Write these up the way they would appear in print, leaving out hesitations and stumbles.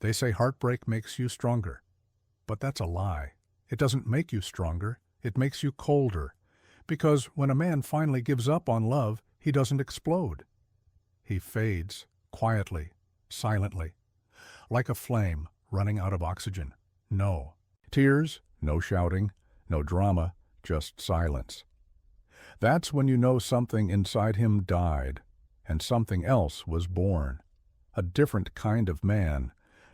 They say heartbreak makes you stronger. But that's a lie. It doesn't make you stronger. It makes you colder. Because when a man finally gives up on love, he doesn't explode. He fades, quietly, silently, like a flame running out of oxygen. No tears, no shouting, no drama, just silence. That's when you know something inside him died, and something else was born. A different kind of man,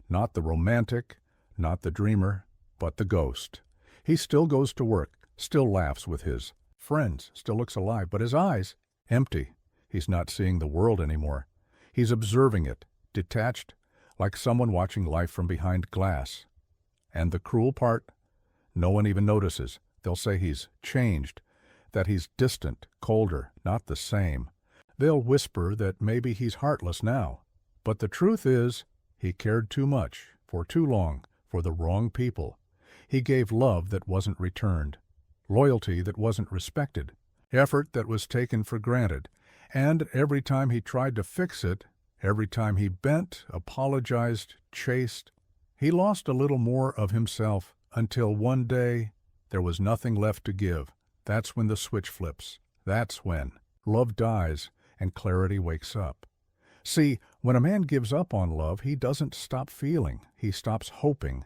not the romantic, not the dreamer, but the ghost. He still goes to work, still laughs with his friends, still looks alive, but his eyes, empty. He's not seeing the world anymore. He's observing it, detached, like someone watching life from behind glass. And the cruel part, no one even notices. They'll say he's changed, that he's distant, colder, not the same. They'll whisper that maybe he's heartless now. But the truth is, he cared too much, for too long, for the wrong people. He gave love that wasn't returned, loyalty that wasn't respected, effort that was taken for granted. And every time he tried to fix it, every time he bent, apologized, chased, he lost a little more of himself until one day there was nothing left to give. That's when the switch flips. That's when love dies and clarity wakes up. See, when a man gives up on love, he doesn't stop feeling. He stops hoping.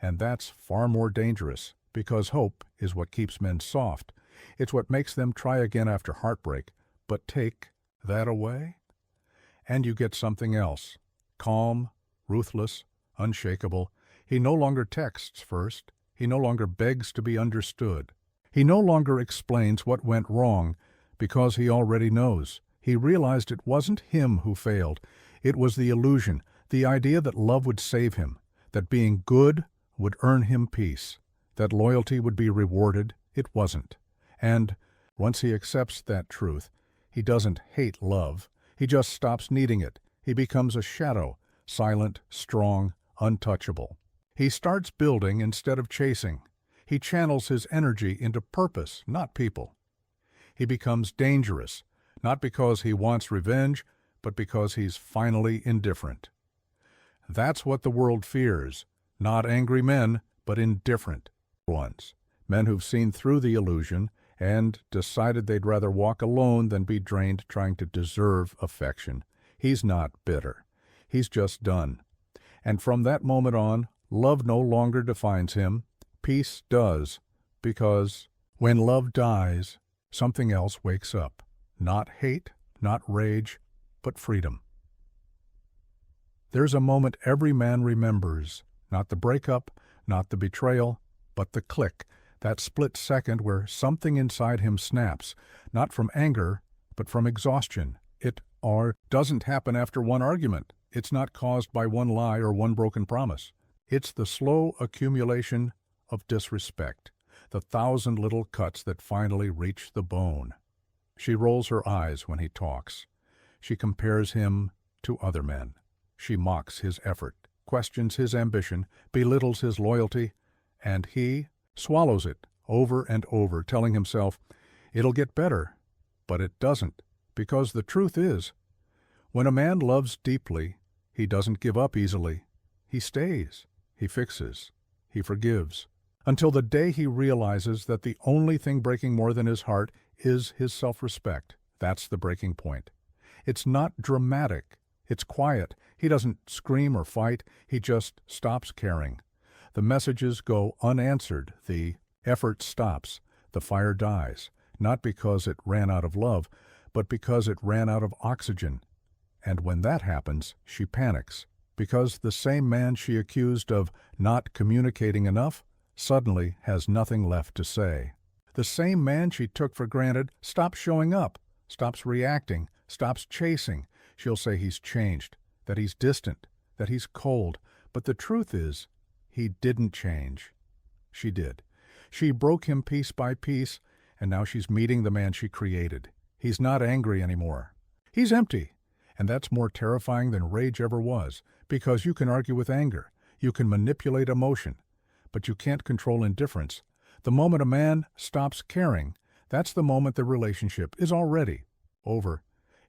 And that's far more dangerous, because hope is what keeps men soft. It's what makes them try again after heartbreak. But take that away, and you get something else. Calm, ruthless, unshakable. He no longer texts first. He no longer begs to be understood. He no longer explains what went wrong, because he already knows. He realized it wasn't him who failed. It was the illusion, the idea that love would save him, that being good would earn him peace, that loyalty would be rewarded. It wasn't. And once he accepts that truth, he doesn't hate love. He just stops needing it. He becomes a shadow, silent, strong, untouchable. He starts building instead of chasing. He channels his energy into purpose, not people. He becomes dangerous, not because he wants revenge, but because he's finally indifferent. That's what the world fears, not angry men, but indifferent ones. Men who've seen through the illusion and decided they'd rather walk alone than be drained trying to deserve affection. He's not bitter. He's just done. And from that moment on, love no longer defines him. Peace does, because when love dies, something else wakes up. Not hate, not rage, but freedom. There's a moment every man remembers, not the breakup, not the betrayal, but the click, that split second where something inside him snaps, not from anger, but from exhaustion. It doesn't happen after one argument. It's not caused by one lie or one broken promise. It's the slow accumulation of disrespect, the 1,000 little cuts that finally reach the bone. She rolls her eyes when he talks. She compares him to other men. She mocks his effort, questions his ambition, belittles his loyalty, and he swallows it over and over, telling himself, it'll get better. But it doesn't, because the truth is, when a man loves deeply, he doesn't give up easily. He stays, he fixes, he forgives, until the day he realizes that the only thing breaking more than his heart is his self-respect. That's the breaking point. It's not dramatic. It's quiet. He doesn't scream or fight. He just stops caring. The messages go unanswered. The effort stops. The fire dies, not because it ran out of love, but because it ran out of oxygen. And when that happens, she panics, because the same man she accused of not communicating enough suddenly has nothing left to say. The same man she took for granted stops showing up, stops reacting, stops chasing. She'll say he's changed, that he's distant, that he's cold. But the truth is, he didn't change. She did. She broke him piece by piece, and now she's meeting the man she created. He's not angry anymore. He's empty. And that's more terrifying than rage ever was, because you can argue with anger. You can manipulate emotion, but you can't control indifference. The moment a man stops caring, that's the moment the relationship is already over.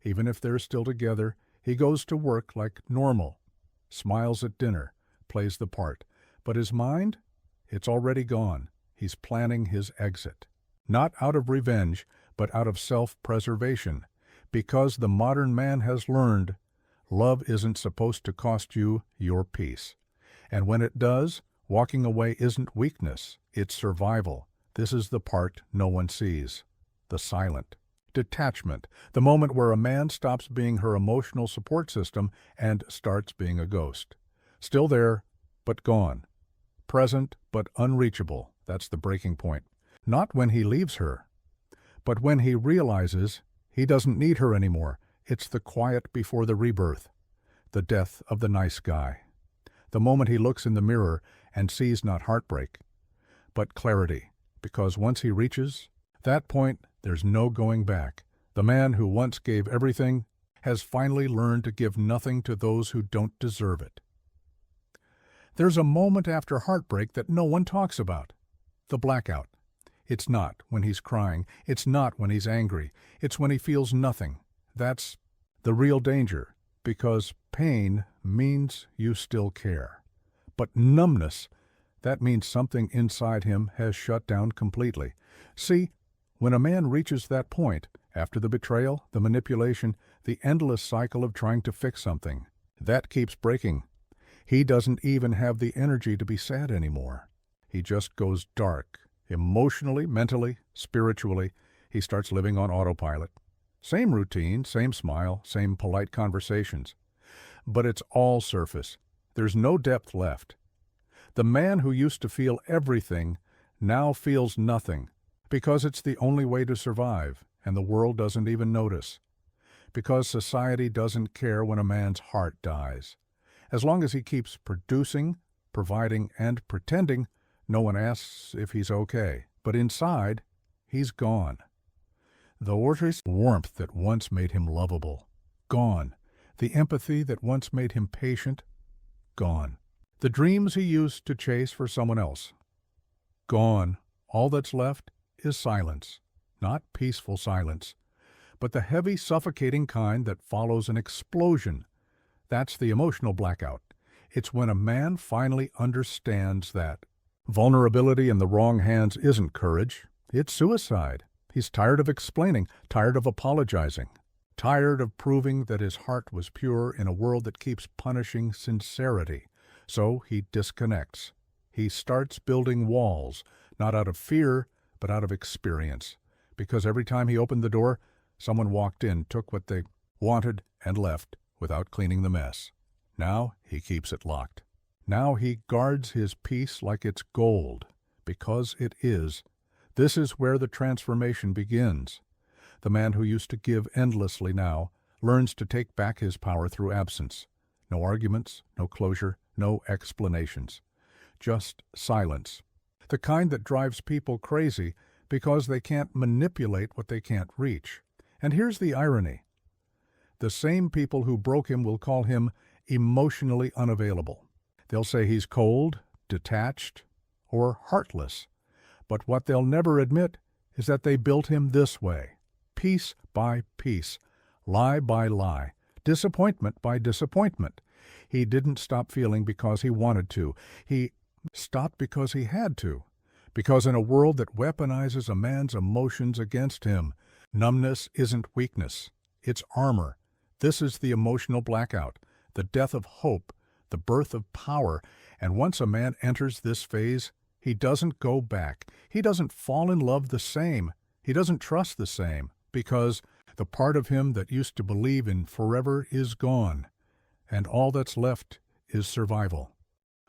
Even if they're still together, he goes to work like normal, smiles at dinner, plays the part, but his mind? It's already gone. He's planning his exit. Not out of revenge, but out of self-preservation, because the modern man has learned love isn't supposed to cost you your peace. And when it does, walking away isn't weakness, it's survival. This is the part no one sees. The silent. Detachment, the moment where a man stops being her emotional support system and starts being a ghost. Still there, but gone. Present, but unreachable. That's the breaking point. Not when he leaves her, but when he realizes he doesn't need her anymore. It's the quiet before the rebirth, the death of the nice guy. The moment he looks in the mirror and sees not heartbreak, but clarity, because once he reaches that point, there's no going back. The man who once gave everything has finally learned to give nothing to those who don't deserve it. There's a moment after heartbreak that no one talks about. The blackout. It's not when he's crying. It's not when he's angry. It's when he feels nothing. That's the real danger, because pain means you still care. But numbness, that means something inside him has shut down completely. See, when a man reaches that point, after the betrayal, the manipulation, the endless cycle of trying to fix something, that keeps breaking. He doesn't even have the energy to be sad anymore. He just goes dark. Emotionally, mentally, spiritually, he starts living on autopilot. Same routine, same smile, same polite conversations. But it's all surface. There's no depth left. The man who used to feel everything now feels nothing, because it's the only way to survive, and the world doesn't even notice. Because society doesn't care when a man's heart dies. As long as he keeps producing, providing, and pretending, no one asks if he's okay. But inside, he's gone. The warmth that once made him lovable, gone. The empathy that once made him patient, gone. The dreams he used to chase for someone else, gone. All that's left is silence. Not peaceful silence, but the heavy, suffocating kind that follows an explosion. That's the emotional blackout. It's when a man finally understands that vulnerability in the wrong hands isn't courage, it's suicide. He's tired of explaining, tired of apologizing, tired of proving that his heart was pure in a world that keeps punishing sincerity. So he disconnects. He starts building walls, not out of fear, but out of experience. Because every time he opened the door, someone walked in, took what they wanted, and left without cleaning the mess. Now he keeps it locked. Now he guards his peace like it's gold, because it is. This is where the transformation begins. The man who used to give endlessly now learns to take back his power through absence. No arguments, no closure, no explanations. Just silence. The kind that drives people crazy because they can't manipulate what they can't reach. And here's the irony. The same people who broke him will call him emotionally unavailable. They'll say he's cold, detached, or heartless. But what they'll never admit is that they built him this way, piece by piece, lie by lie, disappointment by disappointment. He didn't stop feeling because he wanted to. He stopped because he had to. Because in a world that weaponizes a man's emotions against him, numbness isn't weakness, it's armor. This is the emotional blackout, the death of hope, the birth of power, and once a man enters this phase, he doesn't go back. He doesn't fall in love the same. He doesn't trust the same, because the part of him that used to believe in forever is gone, and all that's left is survival.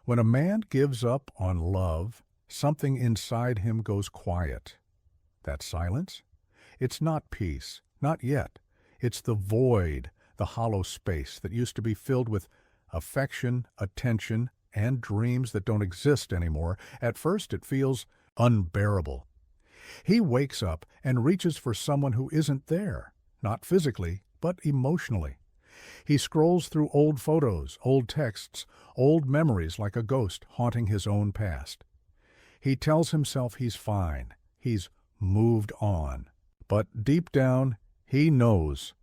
When a man gives up on love, something inside him goes quiet. That silence? It's not peace, not yet. It's the void, the hollow space that used to be filled with affection, attention, and dreams that don't exist anymore. At first it feels unbearable. He wakes up and reaches for someone who isn't there, not physically, but emotionally. He scrolls through old photos, old texts, old memories like a ghost haunting his own past. He tells himself he's fine, he's moved on. But deep down, he knows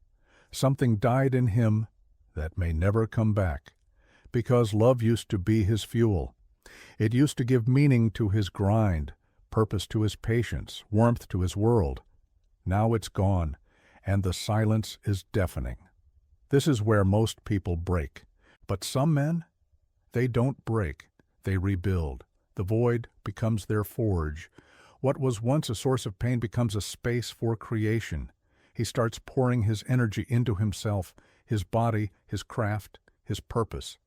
something died in him that may never come back, because love used to be his fuel. It used to give meaning to his grind, purpose to his patience, warmth to his world. Now it's gone, and the silence is deafening. This is where most people break. But some men, they don't break. They rebuild. The void becomes their forge. What was once a source of pain becomes a space for creation. He starts pouring his energy into himself, his body, his craft, his purpose.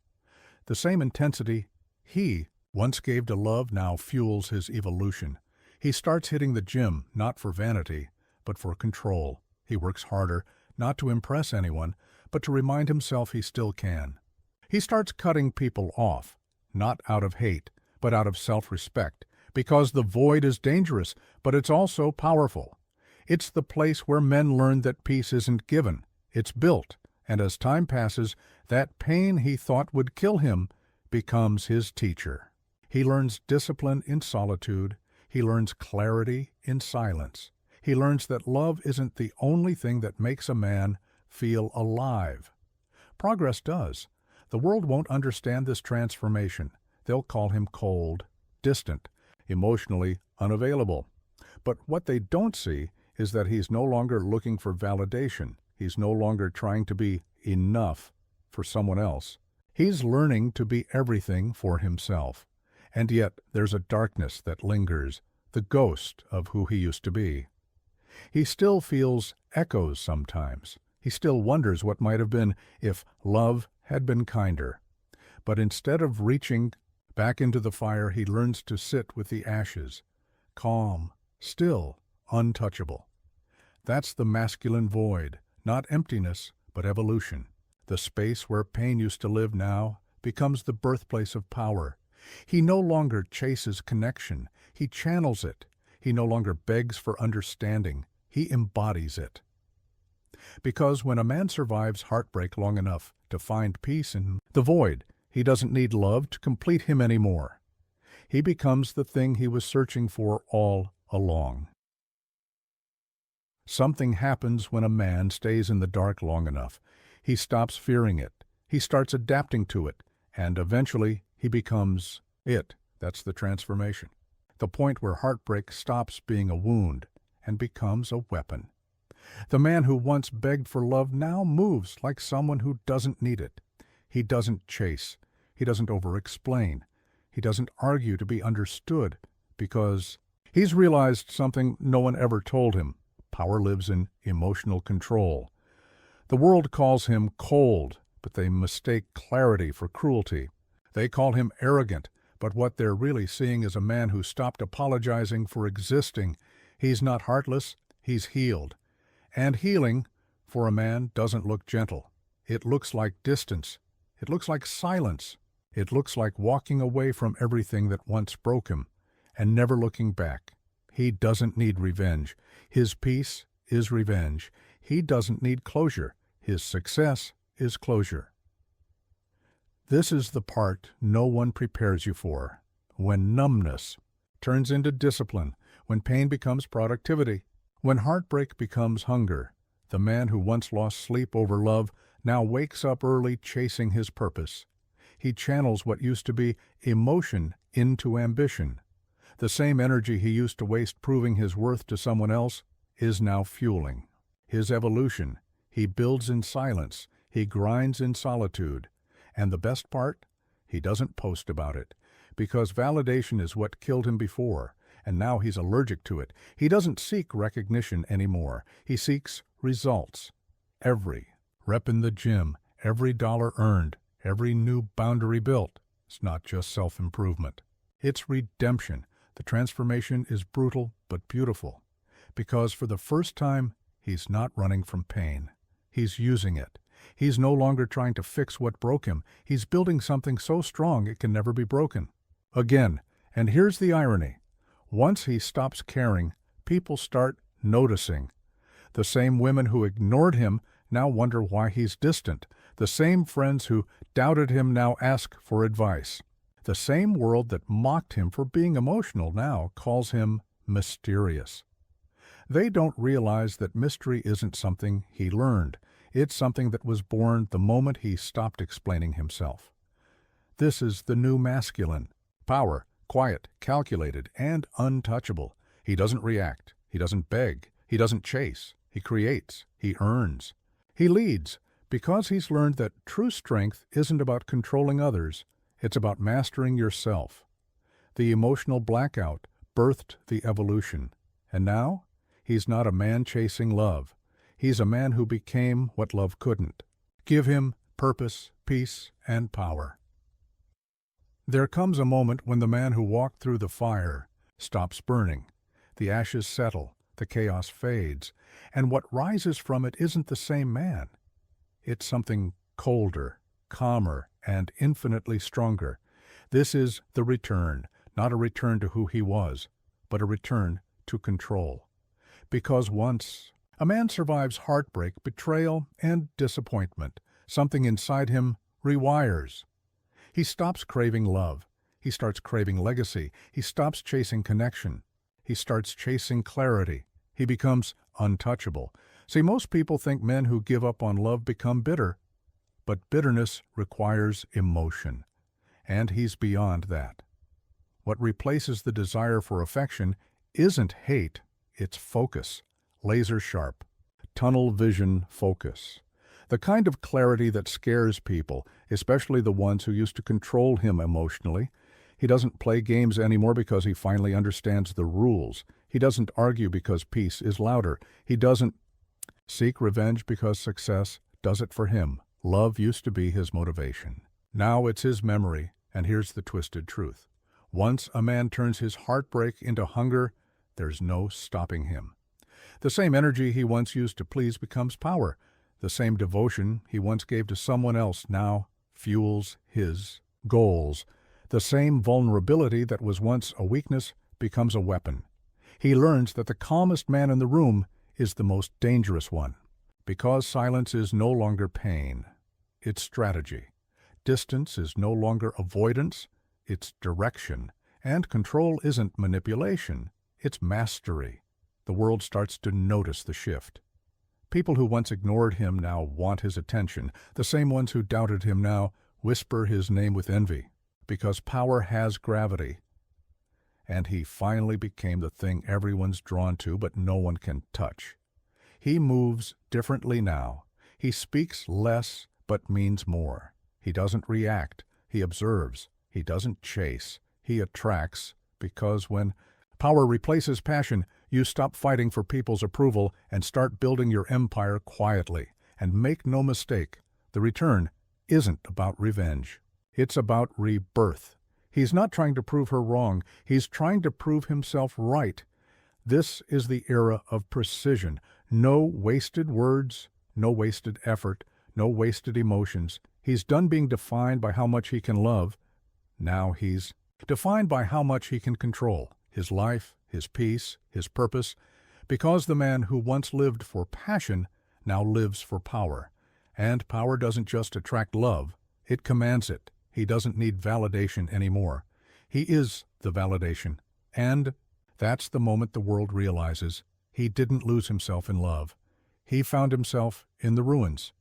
The same intensity he once gave to love now fuels his evolution. He starts hitting the gym, not for vanity, but for control. He works harder, not to impress anyone, but to remind himself he still can. He starts cutting people off, not out of hate, but out of self-respect, because the void is dangerous, but it's also powerful. It's the place where men learn that peace isn't given, it's built, and as time passes, that pain he thought would kill him becomes his teacher. He learns discipline in solitude. He learns clarity in silence. He learns that love isn't the only thing that makes a man feel alive. Progress does. The world won't understand this transformation. They'll call him cold, distant, emotionally unavailable. But what they don't see is that he's no longer looking for validation. He's no longer trying to be enough for someone else. He's learning to be everything for himself. And yet there's a darkness that lingers, the ghost of who he used to be. He still feels echoes sometimes. He still wonders what might have been if love had been kinder. But instead of reaching back into the fire, he learns to sit with the ashes, calm, still, untouchable. That's the masculine void, not emptiness, but evolution. The space where pain used to live now becomes the birthplace of power. He no longer chases connection, he channels it. He no longer begs for understanding, he embodies it. Because when a man survives heartbreak long enough to find peace in the void, he doesn't need love to complete him anymore. He becomes the thing he was searching for all along. Something happens when a man stays in the dark long enough. He stops fearing it. He starts adapting to it. And eventually, he becomes it. That's the transformation. The point where heartbreak stops being a wound and becomes a weapon. The man who once begged for love now moves like someone who doesn't need it. He doesn't chase. He doesn't over-explain. He doesn't argue to be understood because he's realized something no one ever told him. Power lives in emotional control. The world calls him cold, but they mistake clarity for cruelty. They call him arrogant, but what they're really seeing is a man who stopped apologizing for existing. He's not heartless, he's healed. And healing, for a man, doesn't look gentle. It looks like distance. It looks like silence. It looks like walking away from everything that once broke him and never looking back. He doesn't need revenge. His peace is revenge. He doesn't need closure. His success is closure. This is the part no one prepares you for. When numbness turns into discipline, when pain becomes productivity, when heartbreak becomes hunger, the man who once lost sleep over love now wakes up early chasing his purpose. He channels what used to be emotion into ambition. The same energy he used to waste proving his worth to someone else is now fueling his evolution. He builds in silence. He grinds in solitude. And the best part? He doesn't post about it, because validation is what killed him before, and now he's allergic to it. He doesn't seek recognition anymore. He seeks results. Every rep in the gym, every dollar earned, every new boundary built. It's not just self-improvement. It's redemption. The transformation is brutal but beautiful, because for the first time, he's not running from pain. He's using it. He's no longer trying to fix what broke him. He's building something so strong it can never be broken. Again, and here's the irony. Once he stops caring, people start noticing. The same women who ignored him now wonder why he's distant. The same friends who doubted him now ask for advice. The same world that mocked him for being emotional now calls him mysterious. They don't realize that mystery isn't something he learned. It's something that was born the moment he stopped explaining himself. This is the new masculine. Power, quiet, calculated, and untouchable. He doesn't react. He doesn't beg. He doesn't chase. He creates. He earns. He leads because he's learned that true strength isn't about controlling others. It's about mastering yourself. The emotional blackout birthed the evolution. And now, he's not a man chasing love. He's a man who became what love couldn't. Give him purpose, peace, and power. There comes a moment when the man who walked through the fire stops burning. The ashes settle, the chaos fades, and what rises from it isn't the same man. It's something colder, calmer, and infinitely stronger. This is the return, not a return to who he was, but a return to control. Because once a man survives heartbreak, betrayal, and disappointment, something inside him rewires. He stops craving love. He starts craving legacy. He stops chasing connection. He starts chasing clarity. He becomes untouchable. See, most people think men who give up on love become bitter, but bitterness requires emotion, and he's beyond that. What replaces the desire for affection isn't hate, it's focus, laser sharp, tunnel vision focus. The kind of clarity that scares people, especially the ones who used to control him emotionally. He doesn't play games anymore because he finally understands the rules. He doesn't argue because peace is louder. He doesn't seek revenge because success does it for him. Love used to be his motivation. Now it's his memory, and here's the twisted truth. Once a man turns his heartbreak into hunger, there's no stopping him. The same energy he once used to please becomes power. The same devotion he once gave to someone else now fuels his goals. The same vulnerability that was once a weakness becomes a weapon. He learns that the calmest man in the room is the most dangerous one. Because silence is no longer pain, it's strategy. Distance is no longer avoidance, it's direction. And control isn't manipulation, it's mastery. The world starts to notice the shift. People who once ignored him now want his attention. The same ones who doubted him now whisper his name with envy. Because power has gravity. And he finally became the thing everyone's drawn to but no one can touch. He moves differently now. He speaks less but means more. He doesn't react. He observes. He doesn't chase. He attracts. Because when power replaces passion, you stop fighting for people's approval and start building your empire quietly. And make no mistake, the return isn't about revenge. It's about rebirth. He's not trying to prove her wrong. He's trying to prove himself right. This is the era of precision. No wasted words, no wasted effort, no wasted emotions. He's done being defined by how much he can love. Now he's defined by how much he can control. His life, his peace, his purpose, because the man who once lived for passion now lives for power. And power doesn't just attract love, it commands it. He doesn't need validation anymore. He is the validation. And that's the moment the world realizes he didn't lose himself in love. He found himself in the ruins.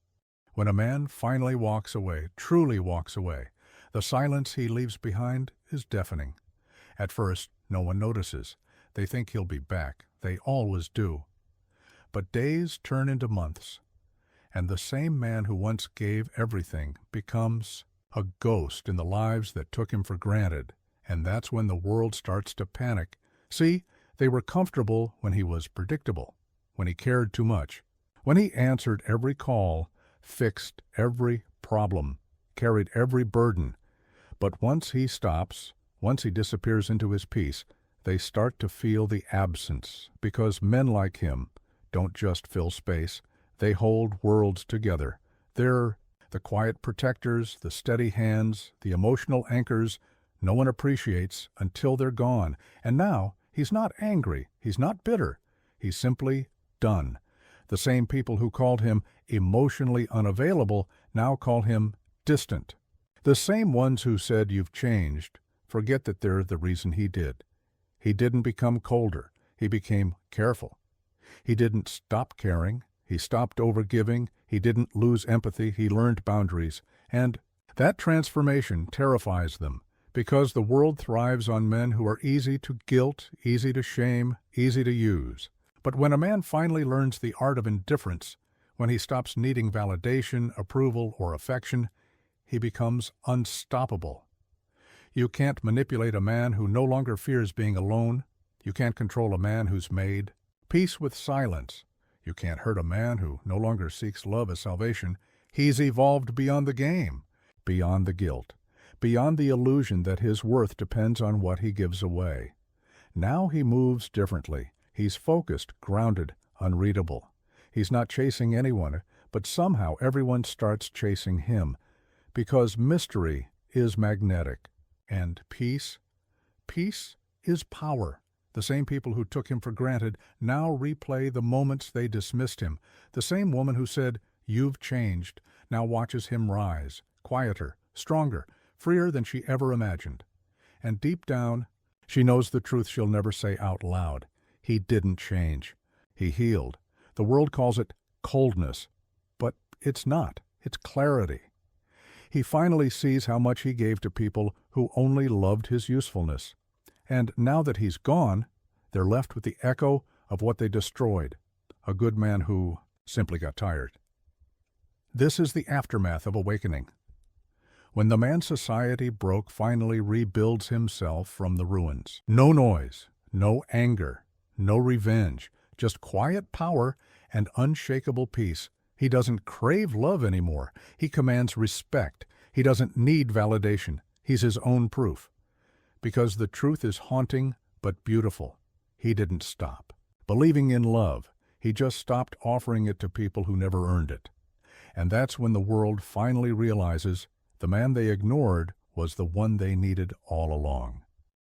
When a man finally walks away, truly walks away, the silence he leaves behind is deafening. At first, no one notices. They think he'll be back. They always do. But days turn into months, and the same man who once gave everything becomes a ghost in the lives that took him for granted, and that's when the world starts to panic. See, they were comfortable when he was predictable, when he cared too much, when he answered every call, fixed every problem, carried every burden. But once he stops, once he disappears into his peace, they start to feel the absence, because men like him don't just fill space, they hold worlds together. They're the quiet protectors, the steady hands, the emotional anchors no one appreciates until they're gone. And now, he's not angry, he's not bitter, he's simply done. The same people who called him emotionally unavailable now call him distant. The same ones who said you've changed forget that they're the reason he did. He didn't become colder, he became careful. He didn't stop caring, he stopped overgiving, he didn't lose empathy, he learned boundaries. And That transformation terrifies them, because the world thrives on men who are easy to guilt, easy to shame, easy to use. But when a man finally learns the art of indifference, when he stops needing validation, approval, or affection, he becomes unstoppable. You can't manipulate a man who no longer fears being alone. You can't control a man who's made peace with silence. You can't hurt a man who no longer seeks love as salvation. He's evolved beyond the game, beyond the guilt, beyond the illusion that his worth depends on what he gives away. Now he moves differently. He's focused, grounded, unreadable. He's not chasing anyone, but somehow everyone starts chasing him, because mystery is magnetic. And peace? Peace is power. The same people who took him for granted now replay the moments they dismissed him. The same woman who said, "You've changed," now watches him rise, quieter, stronger, freer than she ever imagined. And deep down, she knows the truth she'll never say out loud. He didn't change. He healed. The world calls it coldness, but it's not. It's clarity. He finally sees how much he gave to people who only loved his usefulness. And now that he's gone, they're left with the echo of what they destroyed, a good man who simply got tired. This is the aftermath of awakening. When the man society broke finally rebuilds himself from the ruins. No noise, no anger, no revenge, just quiet power and unshakable peace. He doesn't crave love anymore. He commands respect. He doesn't need validation. He's his own proof. Because the truth is haunting but beautiful. He didn't stop believing in love. He just stopped offering it to people who never earned it. And that's when the world finally realizes the man they ignored was the one they needed all along.